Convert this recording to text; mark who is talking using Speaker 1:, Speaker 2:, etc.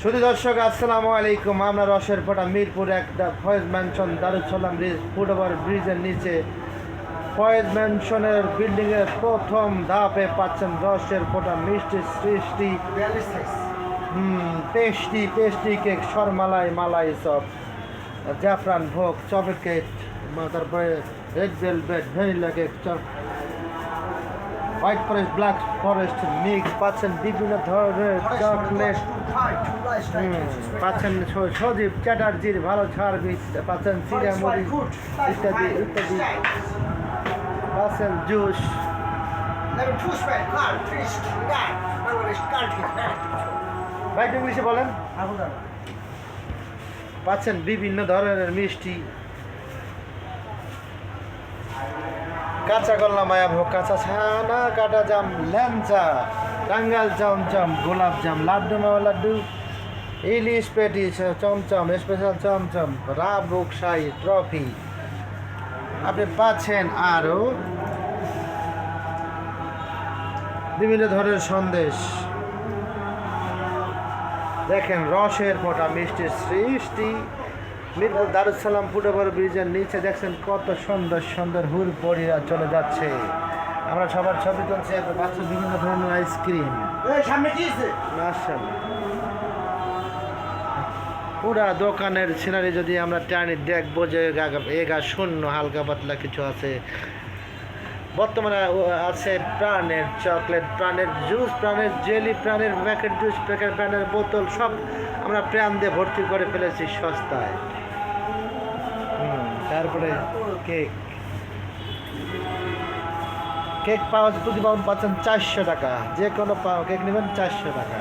Speaker 1: শুধু দর্শক আসসালামু আলাইকুম। আমরা রসের ফোঁটা মিরপুর একটা ফয়েজ ম্যানশন দারুল সালাম ব্রিজ ফুট ওভার ব্রিজের নিচে ফয়েজ ম্যানশনের বিল্ডিংয়ের প্রথম ধাপে পাচ্ছেন রসের ফোঁটা মিষ্টি সৃষ্টি পেস্টি কেক সরমালাই মালাই চপ জাফরান ভোগ চকলেট কেক, তারপরে red velvet vanilla cake, white forest black forest mix পাচ্ছেন, বিভিন্ন ধরনের চকলেট পাচ্ছেন, সজীব চ্যাটার্জির ভালো সার্ভিস পাচ্ছেন, চিড়ামুড়ি ইত্যাদি ইত্যাদি পাচ্ছেন, জুস ভাই ইংলিশে বলেন, পাচ্ছেন বিভিন্ন ধরনের মিষ্টি, কাঁচা গোল্লা মায়াভোগ, কাঁচা ছানা, কাটা জাম, ল্যাংচা, টাঙ্গাইল চমচম, গোলাপ জাম, লাড্ডু মাওয়া লাড্ডু, ইলিশ পেটিস, চমচম, স্পেশাল চমচম, রাবুক শাহী ট্রফি আপনি পাচ্ছেন, আরও বিভিন্ন ধরনের সন্দেশ। দেখেন রসের ফোঁটা মিষ্টির সৃষ্টি মিরপুর দারুল সালাম ফুট ওভার ব্রিজের নিচে দেখছেন কত সুন্দর সুন্দর হুরপড়িরা চলে যাচ্ছে। আমরা সবার ছবি তুলছি, পাচ্ছি বিভিন্ন ধরনের আইসক্রিম। পুরা দোকানের সিনারি যদি আমরা টানি দেখবো যে এগা শূন্য হালকা পাতলা কিছু আছে। বর্তমানে আছে প্রাণের চকলেট, প্রাণের জুস, প্রাণের জেলি, প্রাণের প্যাকেট জুস, প্রাণের বোতল, সব আমরা প্রাণ দিয়ে ভর্তি করে ফেলেছি সস্তায়। তারপরে কেক কেক পাওয়া প্রতি পাউন্ড পাচ্ছেন 400 টাকা, যে কোনো কেক নেবেন 400 টাকা।